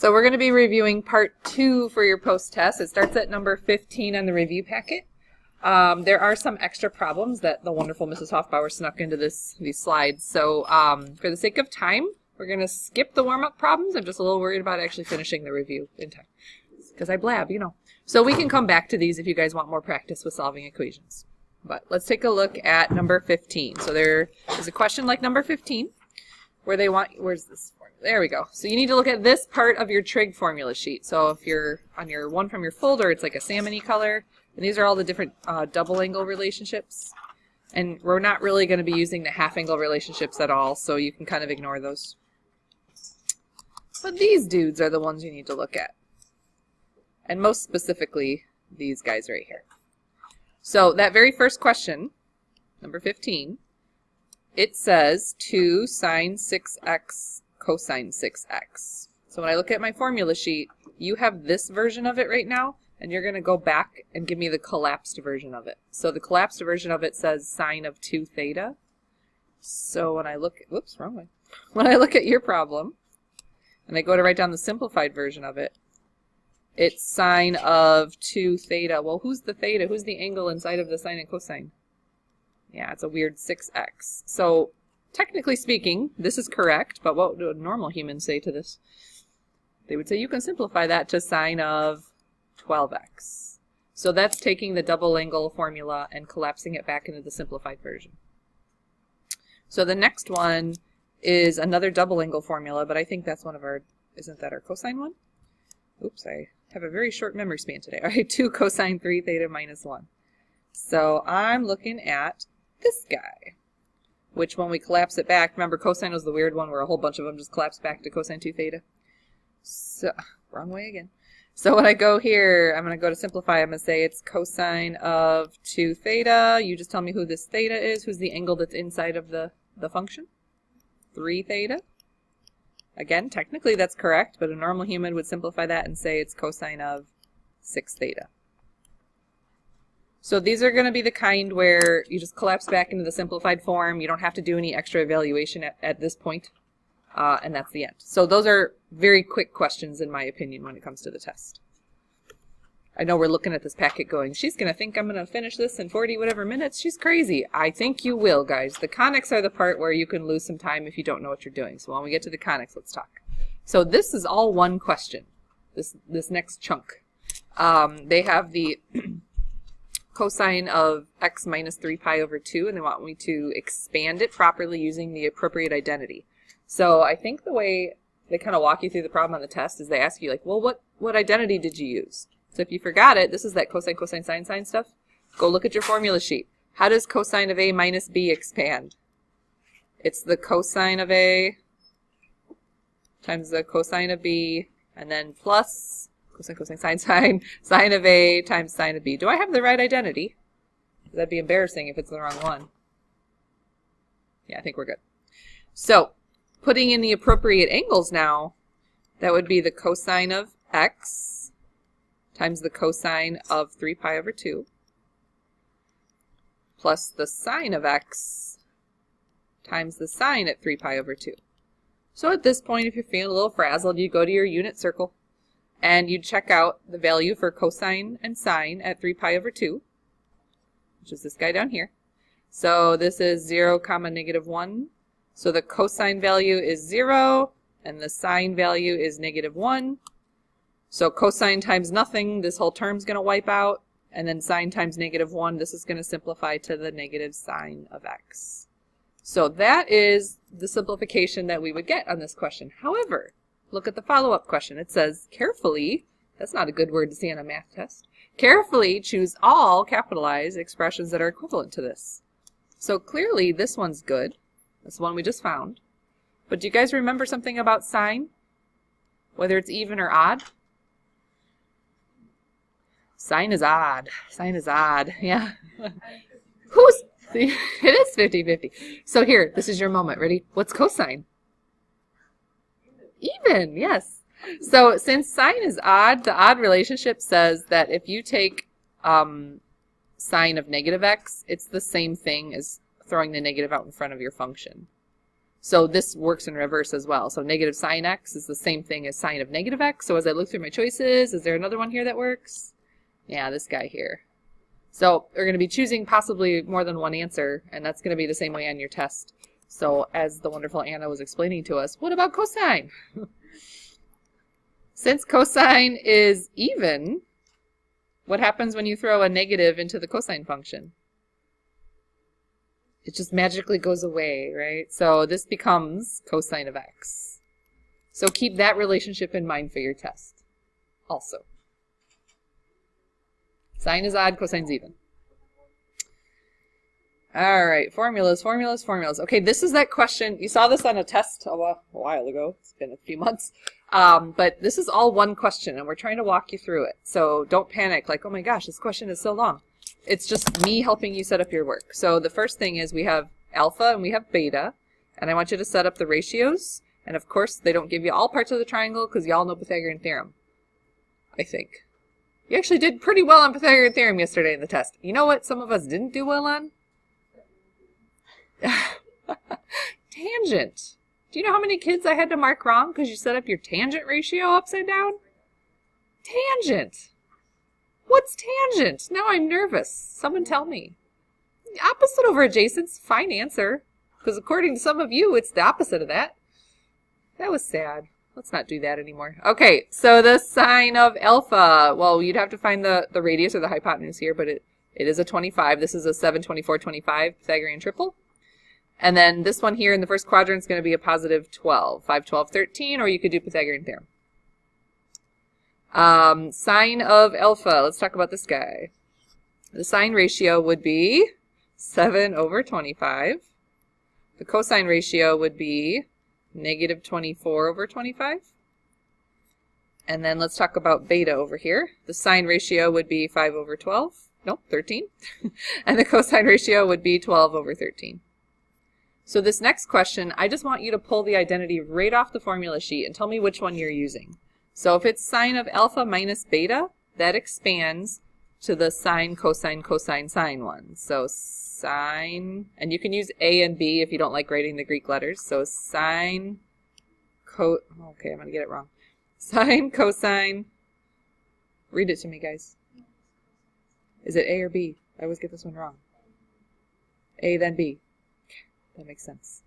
So we're going to be reviewing part 2 for your post-test. It starts at number 15 on the review packet. There are some extra problems that the wonderful Mrs. Hoffbauer snuck into these slides. So for the sake of time, we're going to skip the warm-up problems. I'm just a little worried about actually finishing the review in time, because I blab, you know. So we can come back to these if you guys want more practice with solving equations. But let's take a look at number 15. So there is a question like number 15 where they want, where's this? There we go. So you need to look at this part of your trig formula sheet. So if you're on your one from your folder, it's like a salmon-y color. And these are all the different double angle relationships. And we're not really going to be using the half angle relationships at all, so you can kind of ignore those. But these dudes are the ones you need to look at. And most specifically, these guys right here. So that very first question, number 15, it says 2 sine 6x cosine 6x. So when I look at my formula sheet, you have this version of it right now, and you're going to go back and give me the collapsed version of it. So the collapsed version of it says sine of 2 theta. So when I look, whoops, wrong way. When I look at your problem, and I go to write down the simplified version of it, it's sine of 2 theta. Well, who's the theta? Who's the angle inside of the sine and cosine? Yeah, it's a weird 6x. So technically speaking, this is correct, but what would normal humans say to this? They would say you can simplify that to sine of 12x. So that's taking the double angle formula and collapsing it back into the simplified version. So the next one is another double angle formula, but I think that's one of our, isn't that our cosine one? Oops, I have a very short memory span today. All right, 2 cosine 3 theta minus 1. So I'm looking at this guy, which when we collapse it back, remember cosine was the weird one where a whole bunch of them just collapse back to cosine 2 theta. So, wrong way again. So when I go here, I'm going to go to simplify. I'm going to say it's cosine of 2 theta. You just tell me who this theta is. Who's the angle that's inside of the function? 3 theta. Again, technically that's correct, but a normal human would simplify that and say it's cosine of 6 theta. So these are going to be the kind where you just collapse back into the simplified form. You don't have to do any extra evaluation at this point, and that's the end. So those are very quick questions, in my opinion, when it comes to the test. I know we're looking at this packet going, she's going to think I'm going to finish this in 40 whatever minutes. She's crazy. I think you will, guys. The conics are the part where you can lose some time if you don't know what you're doing. So when we get to the conics, let's talk. So this is all one question, this next chunk. They have the cosine of x minus 3 pi over 2, and they want me to expand it properly using the appropriate identity. So I think the way they kind of walk you through the problem on the test is they ask you, like, well, what identity did you use? So if you forgot it, this is that cosine, cosine, sine, sine stuff. Go look at your formula sheet. How does cosine of a minus b expand? It's the cosine of a times the cosine of b, and then plus cosine, cosine, sine, sine, sine of a times sine of b. Do I have the right identity? That'd be embarrassing if it's the wrong one. Yeah, I think we're good. So putting in the appropriate angles now, that would be the cosine of x times the cosine of 3 pi over 2 plus the sine of x times the sine at 3 pi over 2. So at this point, if you're feeling a little frazzled, you go to your unit circle and you check out the value for cosine and sine at 3 pi over 2, which is this guy down here. So this is 0, negative 1. So the cosine value is 0 and the sine value is negative 1. So cosine times nothing, this whole term's going to wipe out, and then sine times negative 1, this is going to simplify to the negative sine of x. So that is the simplification that we would get on this question. However, look at the follow-up question. It says, carefully, that's not a good word to see on a math test, carefully choose all capitalized expressions that are equivalent to this. So clearly this one's good. That's the one we just found. But do you guys remember something about sine? Whether it's even or odd? Sine is odd. Sine is odd. Yeah. It is 50-50. So here, this is your moment. Ready? What's cosine? Even, yes. So since sine is odd, the odd relationship says that if you take sine of negative x, it's the same thing as throwing the negative out in front of your function. So this works in reverse as well. So negative sine x is the same thing as sine of negative x. So as I look through my choices, is there another one here that works? Yeah, this guy here. So we're going to be choosing possibly more than one answer, and that's going to be the same way on your test. So as the wonderful Anna was explaining to us, what about cosine? Since cosine is even, what happens when you throw a negative into the cosine function? It just magically goes away, right? So this becomes cosine of x. So keep that relationship in mind for your test also. Sine is odd, cosine's even. All right, formulas, formulas, formulas. Okay, this is that question. You saw this on a test a while ago. It's been a few months. But this is all one question, and we're trying to walk you through it. So don't panic like, oh my gosh, this question is so long. It's just me helping you set up your work. So the first thing is we have alpha and we have beta, and I want you to set up the ratios. And of course, they don't give you all parts of the triangle because you all know Pythagorean theorem, I think. You actually did pretty well on Pythagorean theorem yesterday in the test. You know what some of us didn't do well on? Tangent. Do you know how many kids I had to mark wrong because you set up your tangent ratio upside down? Tangent. What's tangent? Now I'm nervous. Someone tell me. The opposite over adjacent's a fine answer. Because according to some of you, it's the opposite of that. That was sad. Let's not do that anymore. Okay, so the sine of alpha. Well, you'd have to find the radius or the hypotenuse here, but it is a 25. This is a 7, 24, 25 Pythagorean triple. And then this one here in the first quadrant is going to be a positive 12. 5, 12, 13, or you could do Pythagorean theorem. Sine of alpha. Let's talk about this guy. The sine ratio would be 7 over 25. The cosine ratio would be negative 24 over 25. And then let's talk about beta over here. The sine ratio would be 5 over 12. No, 13. And the cosine ratio would be 12 over 13. So this next question, I just want you to pull the identity right off the formula sheet and tell me which one you're using. So if it's sine of alpha minus beta, that expands to the sine, cosine, cosine, sine one. So sine, and you can use A and B if you don't like writing the Greek letters. So sine, okay, I'm going to get it wrong. Sine, cosine, read it to me, guys. Is it A or B? I always get this one wrong. A, then B. That makes sense.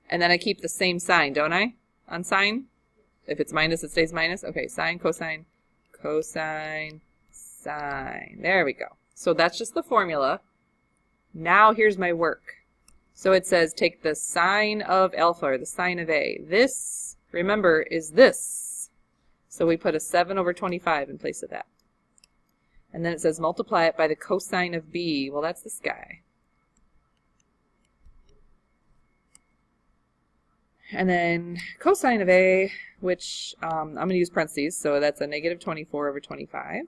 And then I keep the same sign, don't I? On sine? If it's minus, it stays minus. Okay, sine, cosine, cosine, sine. There we go. So that's just the formula. Now here's my work. So it says take the sine of alpha, or the sine of A. This, remember, is this. So we put a 7 over 25 in place of that. And then it says multiply it by the cosine of B. Well, that's this guy. And then cosine of A, which I'm going to use parentheses, so that's a negative 24 over 25.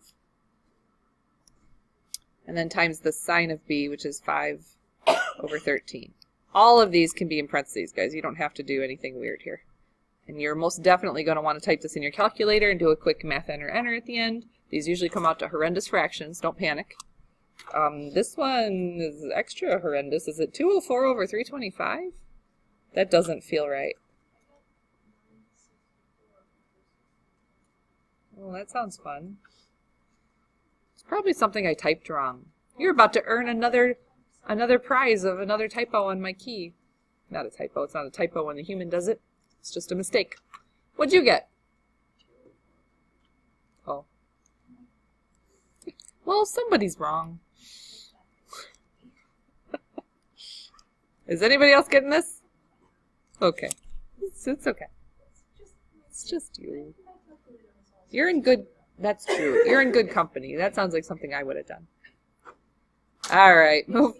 And then times the sine of B, which is 5 over 13. All of these can be in parentheses, guys. You don't have to do anything weird here. And you're most definitely going to want to type this in your calculator and do a quick math enter at the end. These usually come out to horrendous fractions. Don't panic. This one is extra horrendous. Is it 204 over 325? That doesn't feel right. Well, that sounds fun. It's probably something I typed wrong. You're about to earn another prize of another typo on my key. Not a typo. It's not a typo when the human does it. It's just a mistake. What'd you get? Oh. Well, somebody's wrong. Is anybody else getting this? Okay. It's okay. It's just you. You're in good... That's true. You're in good company. That sounds like something I would have done. All right. Move.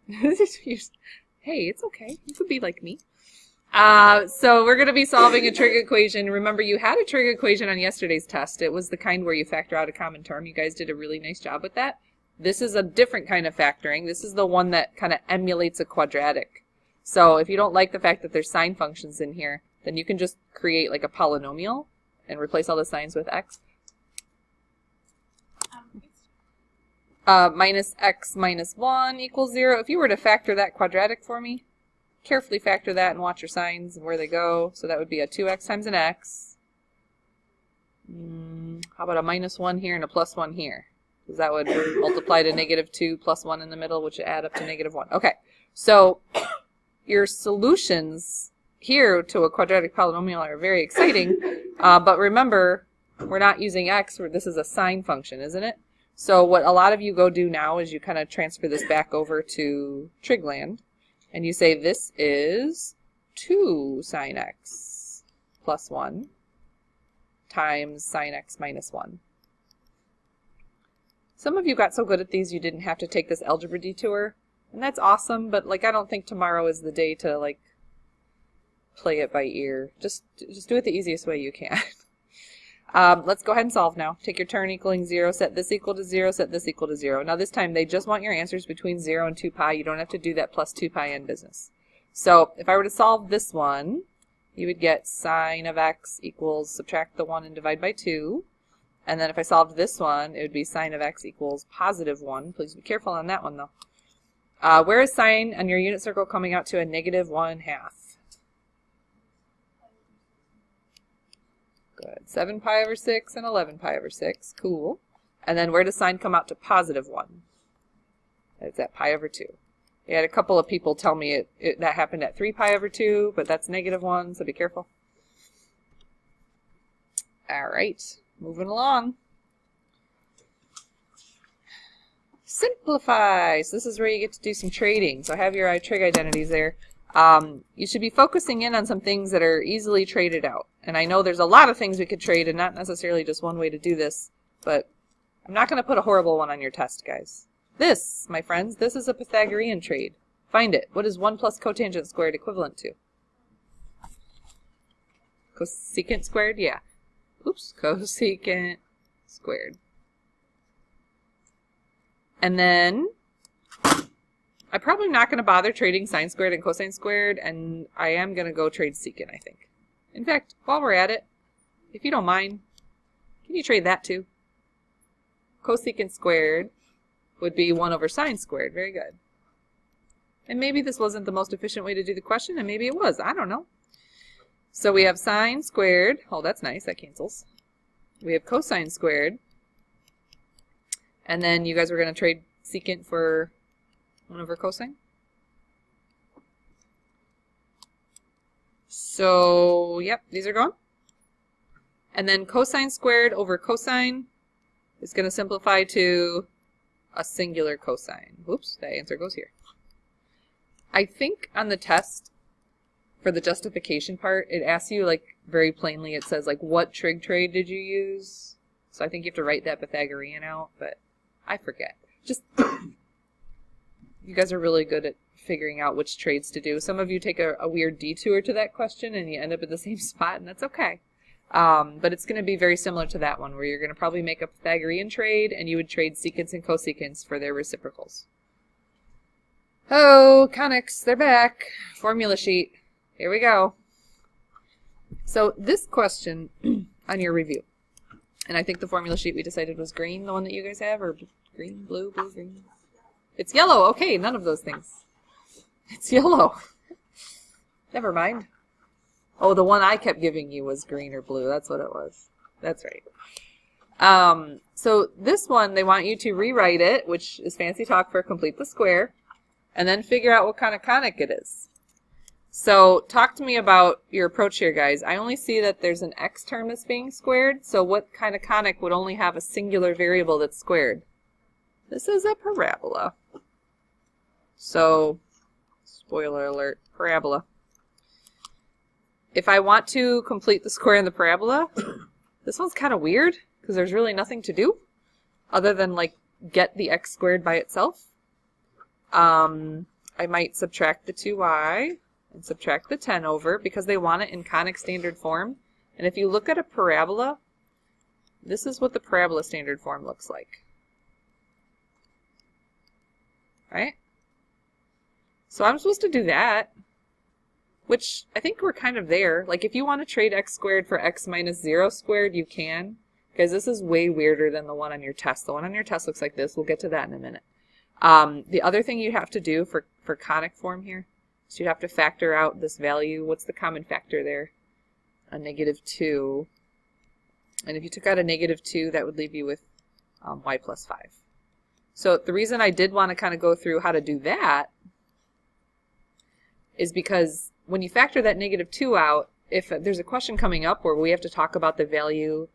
Hey, it's okay. You could be like me. So we're going to be solving a trig equation. Remember, you had a trig equation on yesterday's test. It was the kind where you factor out a common term. You guys did a really nice job with that. This is a different kind of factoring. This is the one that kind of emulates a quadratic. So if you don't like the fact that there's sign functions in here, then you can just create like a polynomial and replace all the signs with x. Minus x minus 1 equals 0. If you were to factor that quadratic for me, carefully factor that and watch your signs and where they go. So that would be a 2x times an x. How about a -1 here and a +1 here? Because that would multiply to -2 plus 1 in the middle, which would add up to -1. Okay, so your solutions here to a quadratic polynomial are very exciting, but remember, we're not using x, this is a sine function, isn't it? So what a lot of you go do now is you kind of transfer this back over to trig land, and you say this is 2 sine x plus 1 times sine x minus 1. Some of you got so good at these you didn't have to take this algebra detour, and that's awesome, but like I don't think tomorrow is the day to like play it by ear. Just do it the easiest way you can. Let's go ahead and solve now. Take your turn equaling 0, set this equal to 0, set this equal to 0. Now this time they just want your answers between 0 and 2 pi. You don't have to do that plus 2 pi n business. So if I were to solve this one, you would get sine of x equals, subtract the 1 and divide by 2. And then if I solved this one, it would be sine of x equals +1. Please be careful on that one though. Where is sine on your unit circle coming out to a -1/2? Good. 7 pi over 6 and 11 pi over 6. Cool. And then where does sine come out to +1? It's at pi over 2. We had a couple of people tell me that happened at 3 pi over 2, but that's -1, so be careful. All right. Moving along. Simplify. So this is where you get to do some trading. So I have your trig identities there. You should be focusing in on some things that are easily traded out. And I know there's a lot of things we could trade and not necessarily just one way to do this, but I'm not going to put a horrible one on your test, guys. This, my friends, this is a Pythagorean trade. Find it. What is 1 plus cotangent squared equivalent to? Cosecant squared? Yeah. Oops, cosecant squared. And then I'm probably not going to bother trading sine squared and cosine squared, and I am going to go trade secant, I think. In fact, while we're at it, if you don't mind, can you trade that too? Cosecant squared would be 1 over sine squared. Very good. And maybe this wasn't the most efficient way to do the question, and maybe it was. I don't know. So we have sine squared. Oh, that's nice. That cancels. We have cosine squared. And then you guys were going to trade secant for 1 over cosine. So, yep, these are gone. And then cosine squared over cosine is going to simplify to a singular cosine. Whoops, that answer goes here. I think on the test, for the justification part, it asks you, like, very plainly, it says, like, what trig trade did you use? So I think you have to write that Pythagorean out, but I forget. Just, you guys are really good at figuring out which trades to do. Some of you take a weird detour to that question, and you end up at the same spot, and that's okay. But it's going to be very similar to that one, where you're going to probably make a Pythagorean trade, and you would trade secants and cosecants for their reciprocals. Oh, conics, they're back. Formula sheet. Here we go. So this question on your review, and I think the formula sheet we decided was green, the one that you guys have, or green, blue, green. It's yellow. Okay, none of those things. It's yellow. Never mind. Oh, the one I kept giving you was green or blue. That's what it was. That's right. So this one, they want you to rewrite it, which is fancy talk for complete the square, and then figure out what kind of conic it is. So talk to me about your approach here, guys. I only see that there's an x term that's being squared, so what kind of conic would only have a singular variable that's squared? This is a parabola. So, spoiler alert, parabola. If I want to complete the square in the parabola, this one's kind of weird, because there's really nothing to do other than, like, get the x squared by itself. I might subtract the 2y and subtract the 10 over, because they want it in conic standard form. And if you look at a parabola, this is what the parabola standard form looks like. Right? So I'm supposed to do that, which I think we're kind of there. Like, if you want to trade x squared for x minus 0 squared, you can, because this is way weirder than the one on your test. The one on your test looks like this. We'll get to that in a minute. The other thing you have to do for conic form here, So you'd have to factor out this value. What's the common factor there? A -2. And if you took out a -2, that would leave you with y plus 5. So the reason I did want to kind of go through how to do that is because when you factor that -2 out, if there's a question coming up where we have to talk about the value,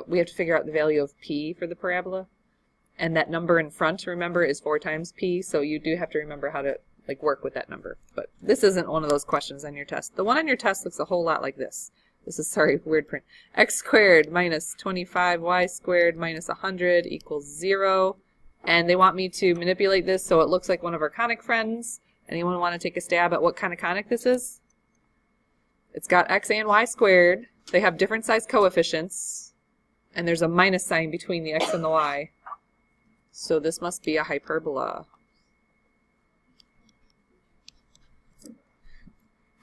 we have to figure out the value of p for the parabola, and that number in front, remember, is 4 times p, so you do have to remember how to work with that number. But this isn't one of those questions on your test. The one on your test looks a whole lot like this. This is, sorry, weird print. X squared minus 25y squared minus 100 equals 0. And they want me to manipulate this so it looks like one of our conic friends. Anyone want to take a stab at what kind of conic this is? It's got x and y squared. They have different size coefficients. And there's a minus sign between the x and the y. So this must be a hyperbola.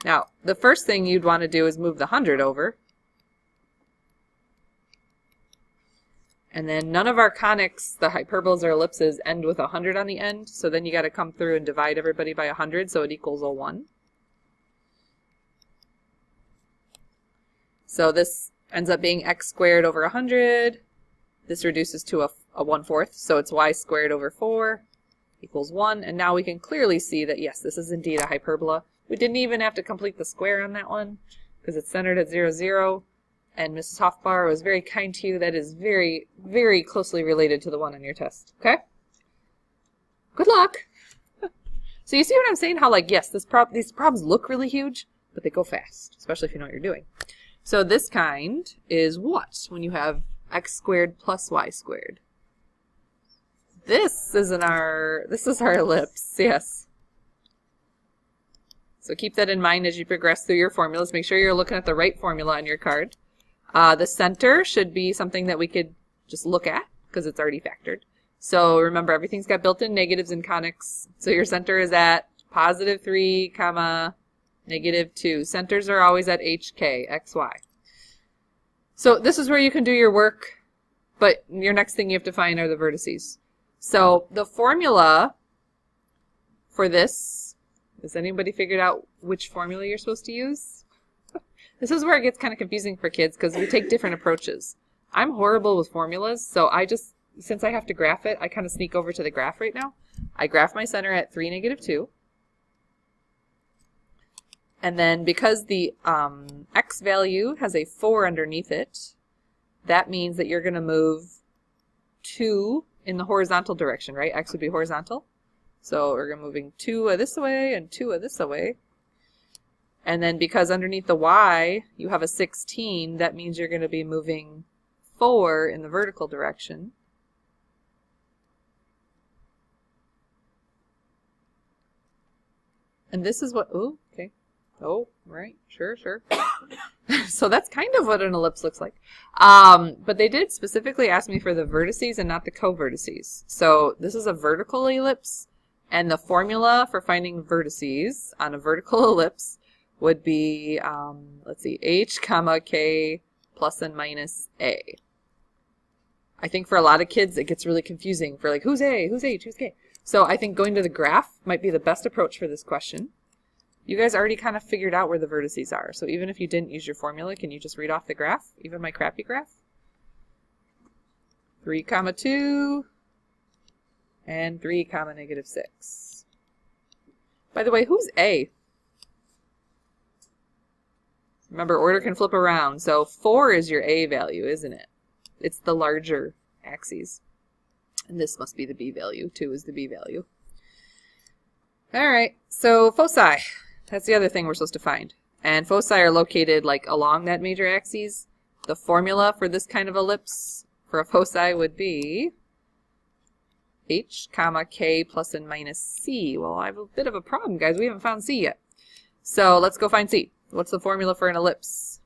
Now, the first thing you'd want to do is move the 100 over. And then none of our conics, the hyperbolas or ellipses, end with 100 on the end. So then you got to come through and divide everybody by 100 so it equals a 1. So this ends up being x squared over 100. This reduces to a 1/4, so it's y squared over 4 equals 1. And now we can clearly see that, yes, this is indeed a hyperbola. We didn't even have to complete the square on that one because it's centered at 0, 0. And Mrs. Hofbauer was very kind to you. That is very, very closely related to the one on your test. Okay? Good luck. So you see what I'm saying? How, yes, these problems look really huge, but they go fast, especially if you know what you're doing. So this kind is what when you have x squared plus y squared? This is our ellipse, yes. So keep that in mind as you progress through your formulas. Make sure you're looking at the right formula on your card. The center should be something that we could just look at because it's already factored. So remember, everything's got built-in negatives and conics. So your center is at +3, -2. Centers are always at HK, XY. So this is where you can do your work, but your next thing you have to find are the vertices. So the formula for this, has anybody figured out which formula you're supposed to use? This is where it gets kind of confusing for kids because we take different approaches. I'm horrible with formulas, so since I have to graph it, I kind of sneak over to the graph right now. I graph my center at 3, -2. And then because the x value has a 4 underneath it, that means that you're going to move 2 in the horizontal direction, right? X would be horizontal. So we're moving 2 this way and 2 this way. And then because underneath the y you have a 16, that means you're going to be moving 4 in the vertical direction. And this is what, oh, okay. Oh, right, sure. So that's kind of what an ellipse looks like. But they did specifically ask me for the vertices and not the co-vertices. So this is a vertical ellipse, and the formula for finding vertices on a vertical ellipse would be, let's see, h, k plus and minus a. I think for a lot of kids it gets really confusing for who's a, who's h, who's k. So I think going to the graph might be the best approach for this question. You guys already kind of figured out where the vertices are. So even if you didn't use your formula, can you just read off the graph? Even my crappy graph? 3, 2 and 3, -6. By the way, who's a? Remember, order can flip around. So 4 is your a value, isn't it? It's the larger axes. And this must be the b value. 2 is the b value. All right, so foci. That's the other thing we're supposed to find. And foci are located along that major axis. The formula for this kind of ellipse for a foci would be h, k plus and minus c. Well, I have a bit of a problem, guys. We haven't found c yet. So let's go find c. What's the formula for an ellipse?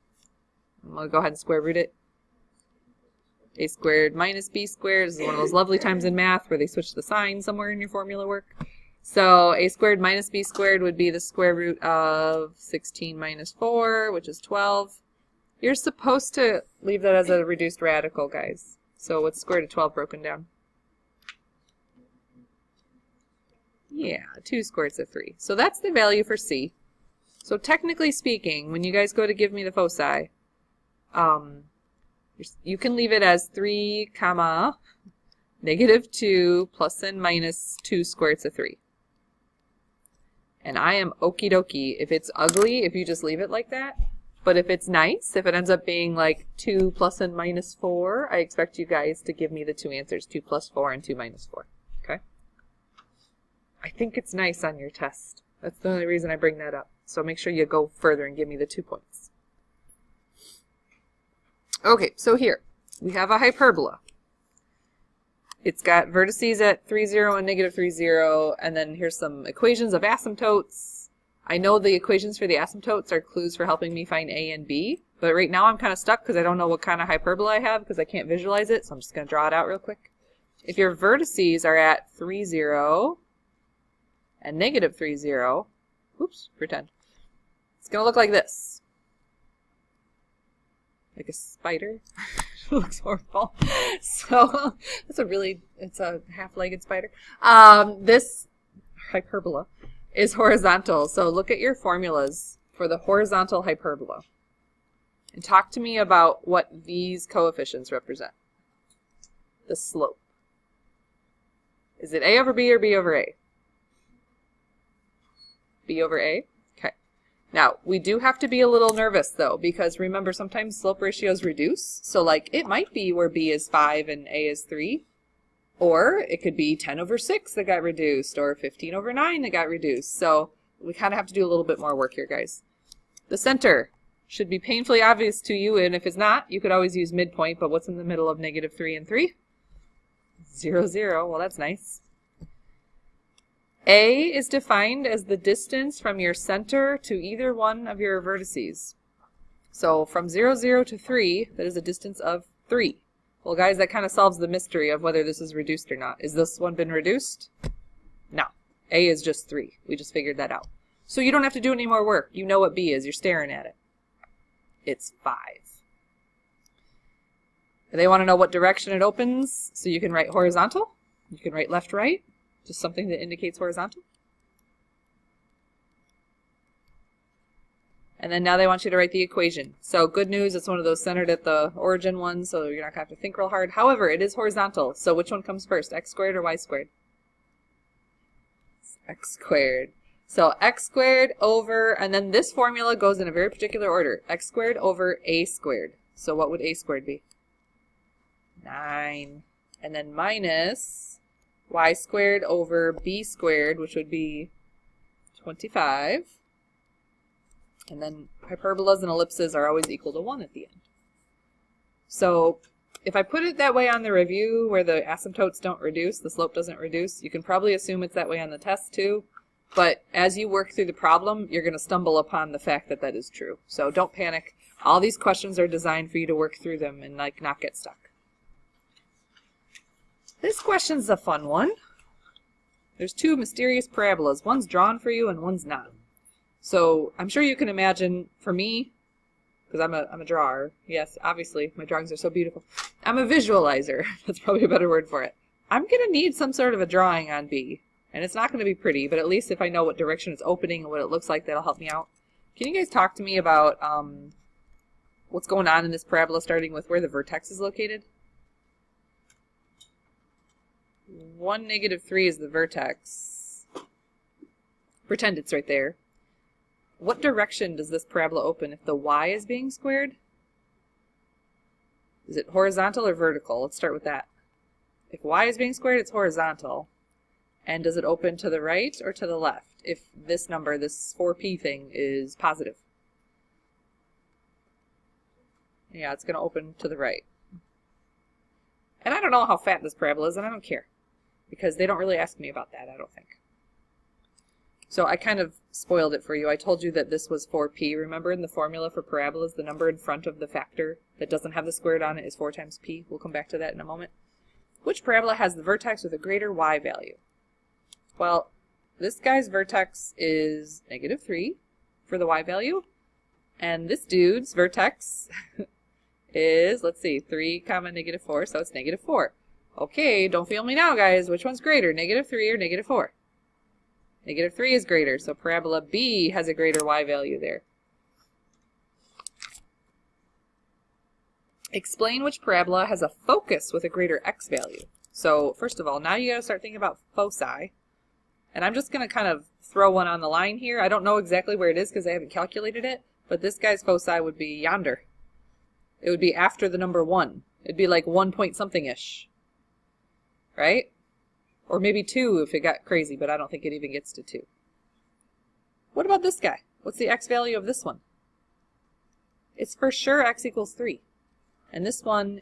I'm going to go ahead and square root it. A squared minus b squared. This is one of those lovely times in math where they switch the sign somewhere in your formula work. So a squared minus b squared would be the square root of 16 minus 4, which is 12. You're supposed to leave that as a reduced radical, guys. So what's square root of 12 broken down? Yeah, 2 square roots of 3. So that's the value for C. So technically speaking, when you guys go to give me the foci, you can leave it as 3 comma -2 plus and minus 2 square roots of 3. And I am okie dokie. If it's ugly, if you just leave it like that. But if it's nice, if it ends up being like 2 plus and minus 4, I expect you guys to give me the 2 answers, 2 plus 4 and 2 minus 4. Okay? I think it's nice on your test. That's the only reason I bring that up. So make sure you go further and give me the 2 points. Okay, so here we have a hyperbola. It's got vertices at 3, 0 and -3, 0, and then here's some equations of asymptotes. I know the equations for the asymptotes are clues for helping me find A and B, but right now I'm kind of stuck because I don't know what kind of hyperbola I have because I can't visualize it, so I'm just going to draw it out real quick. If your vertices are at 3, 0 and -3, 0, oops, pretend, it's going to look like this. Like a spider. It looks horrible. So it's a half-legged spider. This hyperbola is horizontal. So look at your formulas for the horizontal hyperbola. And talk to me about what these coefficients represent. The slope. Is it A over B or B over A? B over A? Now, we do have to be a little nervous, though, because remember, sometimes slope ratios reduce. So, like, it might be where B is 5 and A is 3. Or it could be 10 over 6 that got reduced, or 15 over 9 that got reduced. So, we kind of have to do a little bit more work here, guys. The center should be painfully obvious to you, and if it's not, you could always use midpoint, but what's in the middle of -3 and 3? 0, 0. Well, that's nice. A is defined as the distance from your center to either one of your vertices. So from 0, 0 to 3, that is a distance of 3. Well, guys, that kind of solves the mystery of whether this is reduced or not. Is this one been reduced? No. A is just 3. We just figured that out. So you don't have to do any more work. You know what B is. You're staring at it. It's 5. They want to know what direction it opens, so you can write horizontal. You can write left, right. Just something that indicates horizontal. And then now they want you to write the equation. So good news, it's one of those centered at the origin ones, so you're not going to have to think real hard. However, it is horizontal. So which one comes first, x squared or y squared? It's x squared. So x squared over, and then this formula goes in a very particular order. X squared over a squared. So what would a squared be? 9. And then minus y squared over b squared, which would be 25. And then hyperbolas and ellipses are always equal to 1 at the end. So if I put it that way on the review where the asymptotes don't reduce, the slope doesn't reduce, you can probably assume it's that way on the test too. But as you work through the problem, you're going to stumble upon the fact that that is true. So don't panic. All these questions are designed for you to work through them and like not get stuck. This question's a fun one. There's 2 mysterious parabolas. One's drawn for you and one's not. So I'm sure you can imagine, for me, because I'm a drawer. Yes, obviously, my drawings are so beautiful. I'm a visualizer. That's probably a better word for it. I'm going to need some sort of a drawing on B. And it's not going to be pretty, but at least if I know what direction it's opening and what it looks like, that'll help me out. Can you guys talk to me about what's going on in this parabola, starting with where the vertex is located? 1, -3 is the vertex. Pretend it's right there. What direction does this parabola open if the y is being squared? Is it horizontal or vertical? Let's start with that. If y is being squared, it's horizontal. And does it open to the right or to the left if this number, this 4p thing, is positive? Yeah, it's going to open to the right. And I don't know how fat this parabola is, and I don't care. Because they don't really ask me about that, I don't think. So I kind of spoiled it for you. I told you that this was 4p. Remember in the formula for parabolas, the number in front of the factor that doesn't have the squared on it is 4 times p. We'll come back to that in a moment. Which parabola has the vertex with a greater y value? Well, this guy's vertex is -3 for the y value. And this dude's vertex is, let's see, 3, -4, so it's -4. Okay, don't feel me now, guys. Which one's greater, -3 or -4? -3 is greater, so parabola B has a greater y value there. Explain which parabola has a focus with a greater x value. So first of all, now you got to start thinking about foci. And I'm just going to kind of throw one on the line here. I don't know exactly where it is because I haven't calculated it, but this guy's foci would be yonder. It would be after the number 1. It'd be like 1 point something-ish. Right? Or maybe 2 if it got crazy, but I don't think it even gets to 2. What about this guy? What's the x value of this one? It's for sure x equals 3. And this one,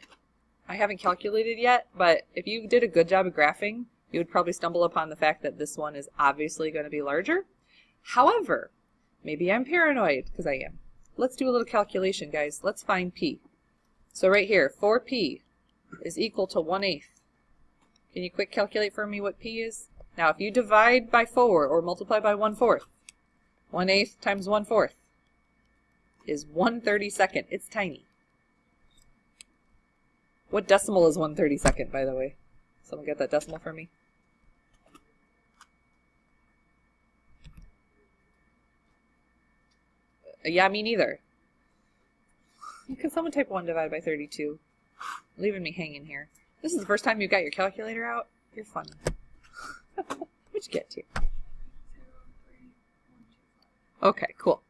I haven't calculated yet, but if you did a good job of graphing, you would probably stumble upon the fact that this one is obviously going to be larger. However, maybe I'm paranoid, because I am. Let's do a little calculation, guys. Let's find p. So right here, 4p is equal to 1/8. Can you quick calculate for me what p is? Now, if you divide by 4 or multiply by 1/4, 1/8 times 1/4 is 1/32. It's tiny. What decimal is 1/32, by the way? Someone get that decimal for me? Yeah, me neither. Can someone type 1 divided by 32? Leaving me hanging here. This is the first time you got your calculator out? You're funny. What'd you get to? Okay, cool.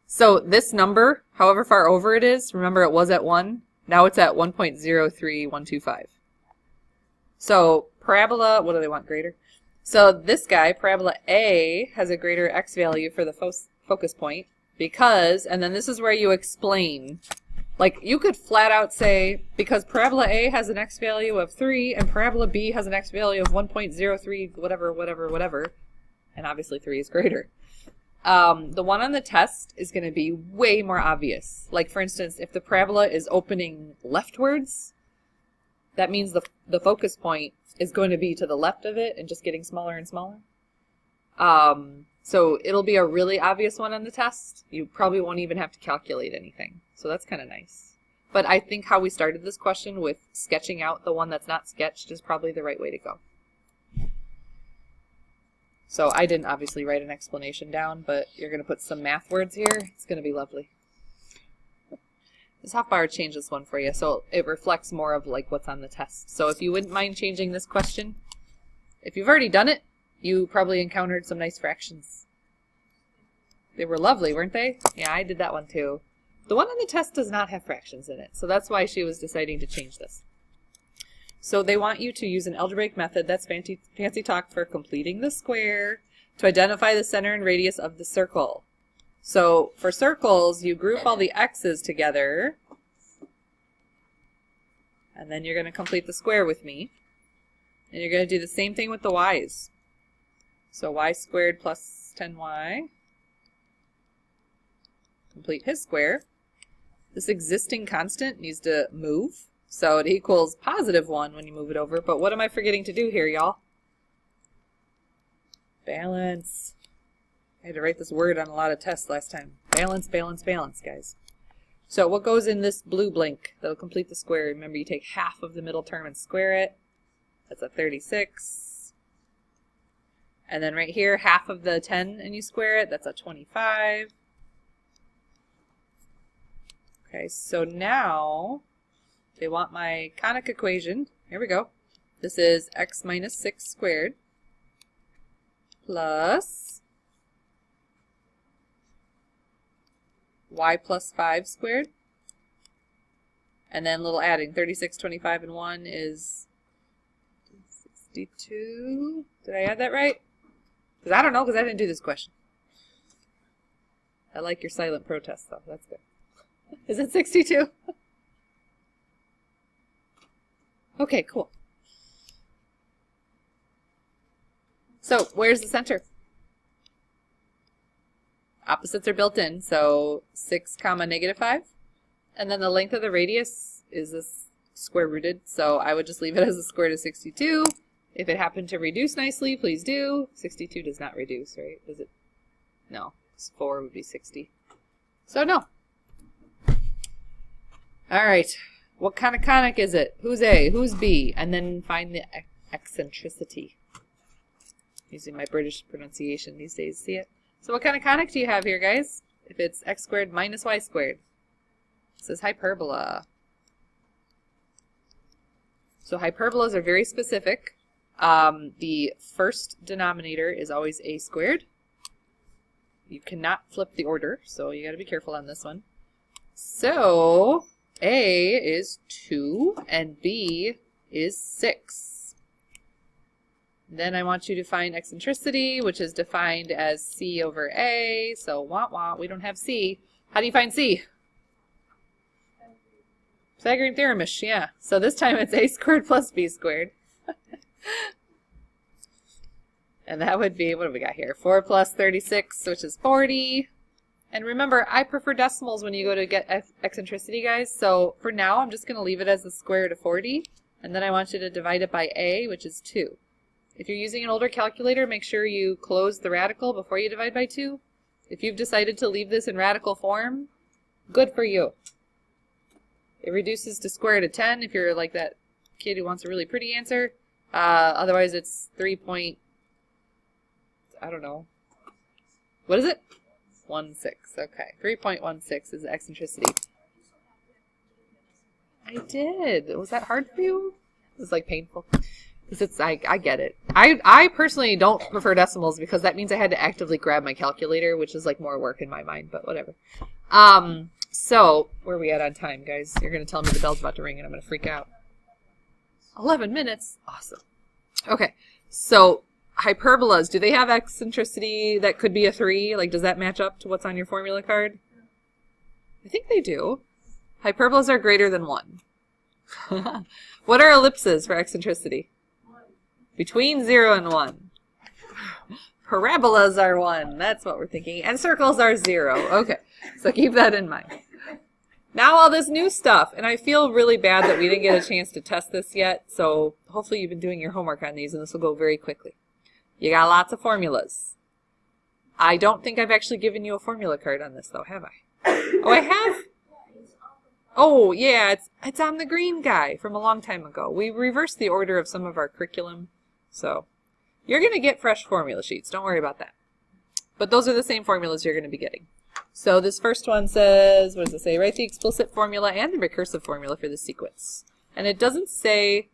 So this number, however far over it is, remember it was at 1. Now it's at 1.03125. So parabola, what do they want, greater? So this guy, parabola A, has a greater x value for the focus point because, and then this is where you explain. Like you could flat out say, because parabola A has an x value of 3 and parabola B has an x value of 1.03 whatever, and obviously 3 is greater. The one on the test is going to be way more obvious. Like for instance, if the parabola is opening leftwards, that means the focus point is going to be to the left of it and just getting smaller and smaller. So it'll be a really obvious one on the test. You probably won't even have to calculate anything. So that's kind of nice. But I think how we started this question with sketching out the one that's not sketched is probably the right way to go. So I didn't obviously write an explanation down, but you're going to put some math words here. It's going to be lovely. Ms. Hoffbauer changed this one for you, so it reflects more of like what's on the test. So if you wouldn't mind changing this question, if you've already done it, you probably encountered some nice fractions. They were lovely, weren't they? Yeah, I did that one too. The one on the test does not have fractions in it, so that's why she was deciding to change this. So they want you to use an algebraic method, that's fancy talk for completing the square, to identify the center and radius of the circle. So for circles, you group all the x's together, and then you're going to complete the square with me. And you're going to do the same thing with the y's. So y squared plus 10y. Complete his square. This existing constant needs to move. So it equals +1 when you move it over. But what am I forgetting to do here, y'all? Balance. I had to write this word on a lot of tests last time. Balance, balance, balance, guys. So what goes in this blue blank that'll complete the square? Remember, you take half of the middle term and square it. That's a 36. And then right here, half of the 10 and you square it. That's a 25. Okay, so now they want my conic equation. Here we go. This is x minus 6 squared plus y plus 5 squared. And then a little adding. 36, 25, and 1 is 62. Did I add that right? Because I don't know, because I didn't do this question. I like your silent protest, though. That's good. Is it 62? Okay, cool. So, where's the center? Opposites are built in, so 6 comma -5. And then the length of the radius is this square rooted, so I would just leave it as the square root of 62. If it happened to reduce nicely, please do. 62 does not reduce, right? Does it? No. 4 would be 60. So no. Alright. What kind of conic is it? Who's A? Who's B? And then find the eccentricity. Using my British pronunciation these days. See it? So what kind of conic do you have here, guys? If it's x squared minus y squared. This is hyperbola. So hyperbolas are very specific. The first denominator is always a squared. You cannot flip the order, so you got to be careful on this one. So a is 2 and b is 6. Then I want you to find eccentricity, which is defined as c over a. So we don't have c. How do you find c? Pythagorean theorem-ish, yeah. So this time it's a squared plus b squared. And that would be, what do we got here? 4 plus 36, which is 40. And remember, I prefer decimals when you go to get eccentricity, guys. So for now, I'm just going to leave it as the square root of 40. And then I want you to divide it by a, which is 2. If you're using an older calculator, make sure you close the radical before you divide by 2. If you've decided to leave this in radical form, good for you. It reduces to square root of 10 if you're like that kid who wants a really pretty answer. Otherwise, it's 3. I don't know. What is it? 16. Okay. 3.16 is the eccentricity. I did. Was that hard for you? It was like painful. Because I get it. I personally don't prefer decimals because that means I had to actively grab my calculator, which is like more work in my mind, but whatever. So where are we at on time, guys? You're going to tell me the bell's about to ring and I'm going to freak out. 11 minutes. Awesome. Okay. So hyperbolas, do they have eccentricity that could be a 3? Like, does that match up to what's on your formula card? I think they do. Hyperbolas are greater than 1. What are ellipses for eccentricity? 1. Between 0 and 1. Parabolas are 1. That's what we're thinking. And circles are 0. Okay, so keep that in mind. Now all this new stuff, and I feel really bad that we didn't get a chance to test this yet, so hopefully you've been doing your homework on these and this will go very quickly. You got lots of formulas. I don't think I've actually given you a formula card on this though, have I? Oh, I have? Oh, yeah, it's on the green guy from a long time ago. We reversed the order of some of our curriculum, so you're going to get fresh formula sheets. Don't worry about that. But those are the same formulas you're going to be getting. So this first one says, what does it say? Write the explicit formula and the recursive formula for the sequence. And it doesn't say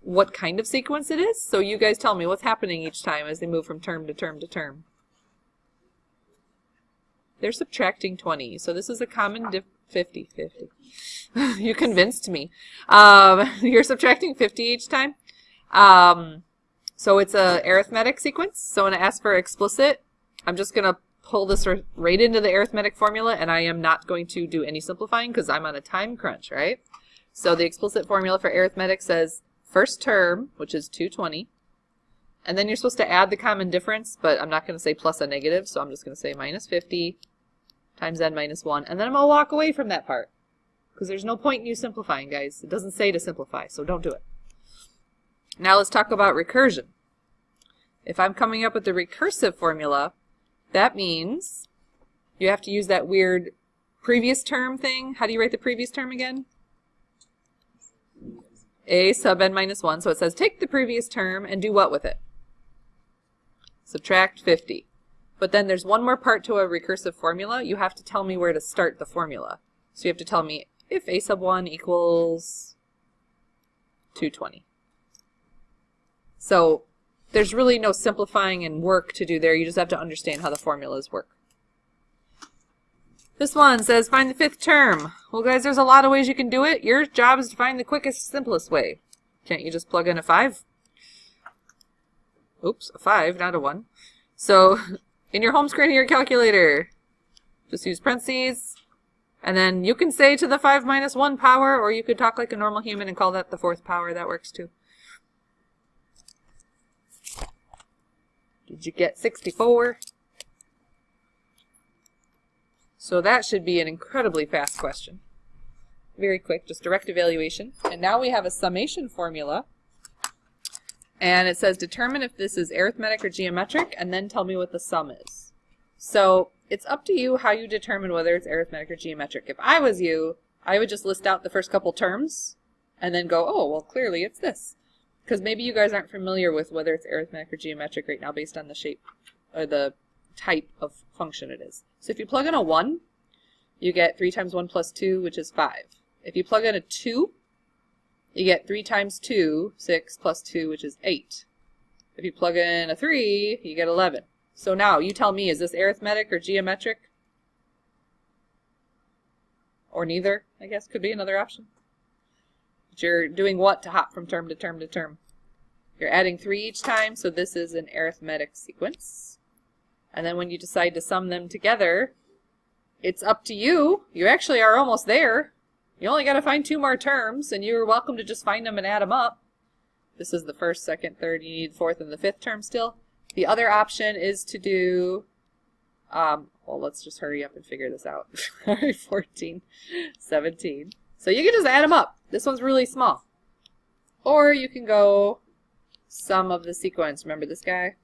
what kind of sequence it is, so you guys tell me what's happening each time as they move from term to term to term. They're subtracting 20, so this is a common 50. You convinced me. You're subtracting 50 each time. So it's a arithmetic sequence. So when I ask for explicit, I'm just going to pull this right into the arithmetic formula, and I am not going to do any simplifying because I'm on a time crunch, right? So the explicit formula for arithmetic says first term, which is 220, and then you're supposed to add the common difference, but I'm not going to say plus a negative, so I'm just going to say minus 50 times n minus 1, and then I'm going to walk away from that part because there's no point in you simplifying, guys. It doesn't say to simplify, so don't do it. Now let's talk about recursion. If I'm coming up with the recursive formula, that means you have to use that weird previous term thing. How do you write the previous term again? A sub n minus 1. So it says take the previous term and do what with it? Subtract 50. But then there's one more part to a recursive formula. You have to tell me where to start the formula. So you have to tell me if a sub 1 equals 220. So there's really no simplifying and work to do there. You just have to understand how the formulas work. This one says find the fifth term. Well, guys, there's a lot of ways you can do it. Your job is to find the quickest, simplest way. Can't you just plug in a 5? Oops, a 5, not a 1. So in your home screen of your calculator, just use parentheses. And then you can say to the 5 minus 1 power, or you could talk like a normal human and call that the 4th power. That works too. Did you get 64? So that should be an incredibly fast question. Very quick, just direct evaluation. And now we have a summation formula. And it says determine if this is arithmetic or geometric, and then tell me what the sum is. So it's up to you how you determine whether it's arithmetic or geometric. If I was you, I would just list out the first couple terms, and then go, oh, well, clearly it's this. because maybe you guys aren't familiar with whether it's arithmetic or geometric right now based on the shape or the type of function it is. So if you plug in a 1, you get 3 times 1 plus 2, which is 5. If you plug in a 2, you get 3 times 2, 6, plus 2, which is 8. If you plug in a 3, you get 11. So now, you tell me, is this arithmetic or geometric? Or neither, I guess, could be another option. But you're doing what to hop from term to term to term? You're adding 3 each time, so this is an arithmetic sequence. And then when you decide to sum them together, it's up to you. You actually are almost there. You only got to find 2 more terms, and you're welcome to just find them and add them up. This is the first, second, third. You need the 4th and the 5th term still. The other option is to do, well, let's just hurry up and figure this out. 14, 17. So you can just add them up. This one's really small. Or you can go sum of the sequence. Remember this guy?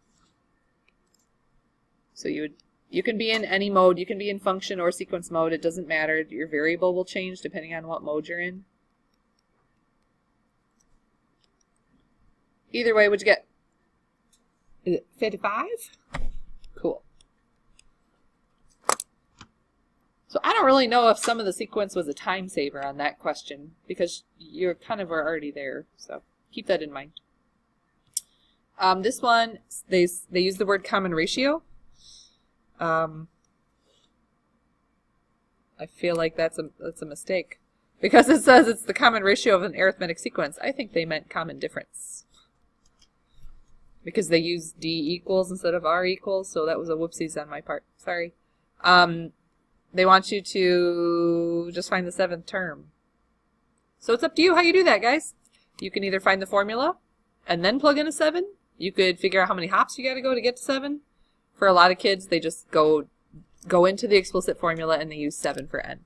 So you can be in any mode. You can be in function or sequence mode. It doesn't matter. Your variable will change depending on what mode you're in. Either way, what'd you get? Is it 55? Cool. So I don't really know if some of the sequence was a time saver on that question because you're kind of already there. So keep that in mind. This one, they use the word common ratio. I feel like that's a mistake because it says it's the common ratio of an arithmetic sequence. I think they meant common difference because they use D equals instead of R equals, so that was a whoopsies on my part. Sorry. They want you to just find the 7th term. So it's up to you how you do that, guys. You can either find the formula and then plug in a 7. You could figure out how many hops you got to go to get to 7. For a lot of kids, they just go into the explicit formula and they use 7 for n.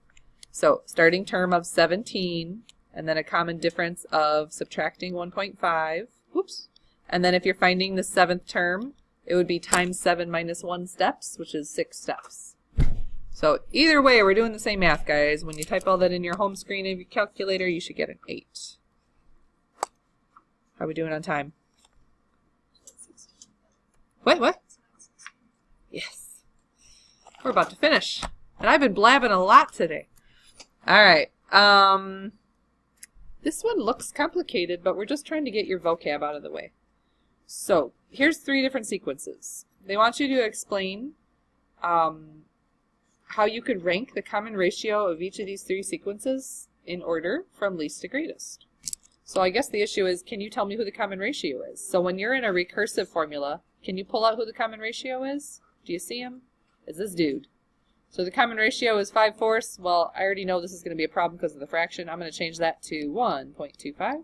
So starting term of 17, and then a common difference of subtracting 1.5. Whoops. And then if you're finding the 7th term, it would be times 7 minus 1 steps, which is 6 steps. So either way, we're doing the same math, guys. When you type all that in your home screen of your calculator, you should get an 8. How are we doing on time? What? Yes. We're about to finish. And I've been blabbing a lot today. Alright. This one looks complicated, but we're just trying to get your vocab out of the way. So, here's 3 different sequences. They want you to explain how you could rank the common ratio of each of these 3 sequences in order from least to greatest. So I guess the issue is, can you tell me who the common ratio is? So when you're in a recursive formula, can you pull out who the common ratio is? Do you see him? It's this dude. So the common ratio is 5/4. Well, I already know this is going to be a problem because of the fraction. I'm going to change that to 1.25.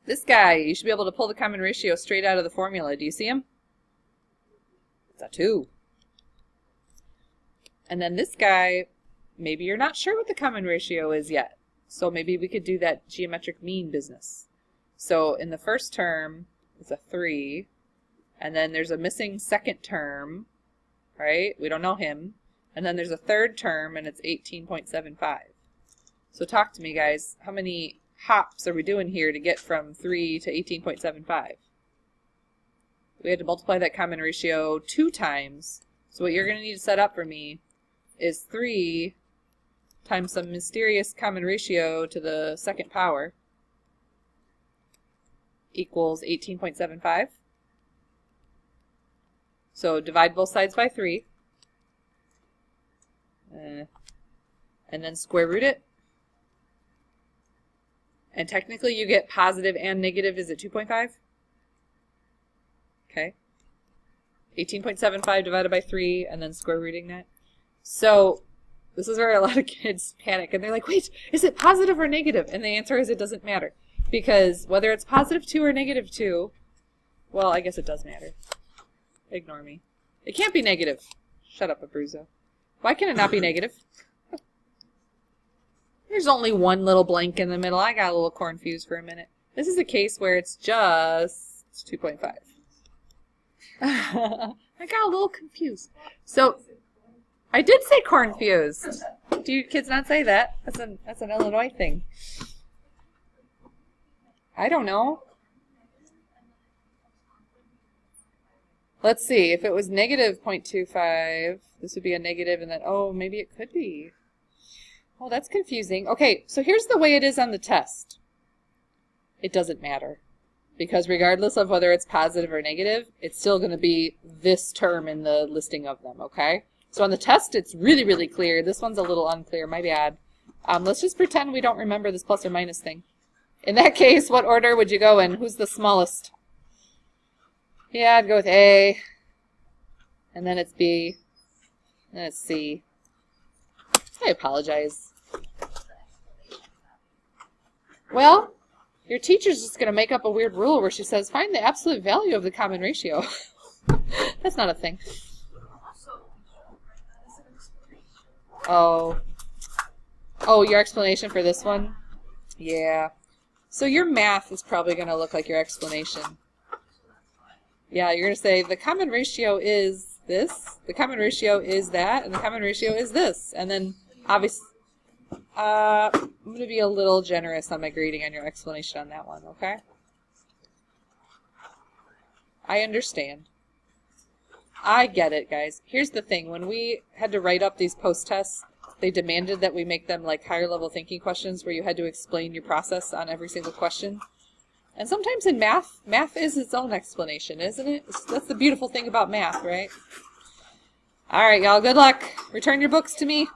This guy, you should be able to pull the common ratio straight out of the formula. Do you see him? It's a 2. And then this guy, maybe you're not sure what the common ratio is yet. So maybe we could do that geometric mean business. So in the first term, it's a 3. And then there's a missing 2nd term, right? We don't know him. And then there's a 3rd term, and it's 18.75. So talk to me, guys. How many hops are we doing here to get from 3 to 18.75? We had to multiply that common ratio 2 times. So what you're going to need to set up for me is 3 times some mysterious common ratio to the 2nd power equals 18.75. So divide both sides by 3. And then square root it. And technically you get positive and negative. Is it 2.5? Okay. 18.75 divided by 3 and then square rooting that. So this is where a lot of kids panic and they're like, wait, is it positive or negative? And the answer is it doesn't matter. Because whether it's positive 2 or negative 2, well, I guess it does matter. Ignore me. It can't be negative. Shut up, Abruzzo. Why can it not be negative? There's only one little blank in the middle. I got a little confused for a minute. This is a case where it's just 2.5. I got a little confused. So, I did say confused. Do you kids not say that? That's an Illinois thing. I don't know. Let's see. If it was negative 0.25, this would be a negative, and then, oh, maybe it could be. Oh, that's confusing. Okay, so here's the way it is on the test. It doesn't matter. Because regardless of whether it's positive or negative, it's still going to be this term in the listing of them, okay? So on the test, it's really, really clear. This one's a little unclear, my bad. Let's just pretend we don't remember this plus or minus thing. In that case, what order would you go in? Who's the smallest? Yeah, I'd go with A. And then it's B. And then it's C. I apologize. Well, your teacher's just going to make up a weird rule where she says, find the absolute value of the common ratio. That's not a thing. Oh. Oh, your explanation for this one? Yeah. So your math is probably going to look like your explanation. Yeah, you're going to say the common ratio is this, the common ratio is that, and the common ratio is this. And then, obviously, I'm going to be a little generous on my grading on your explanation on that one, okay? I understand. I get it, guys. Here's the thing. When we had to write up these post-tests, they demanded that we make them like higher level thinking questions where you had to explain your process on every single question. And sometimes in math, math is its own explanation, isn't it? That's the beautiful thing about math, right? All right, y'all, good luck. Return your books to me.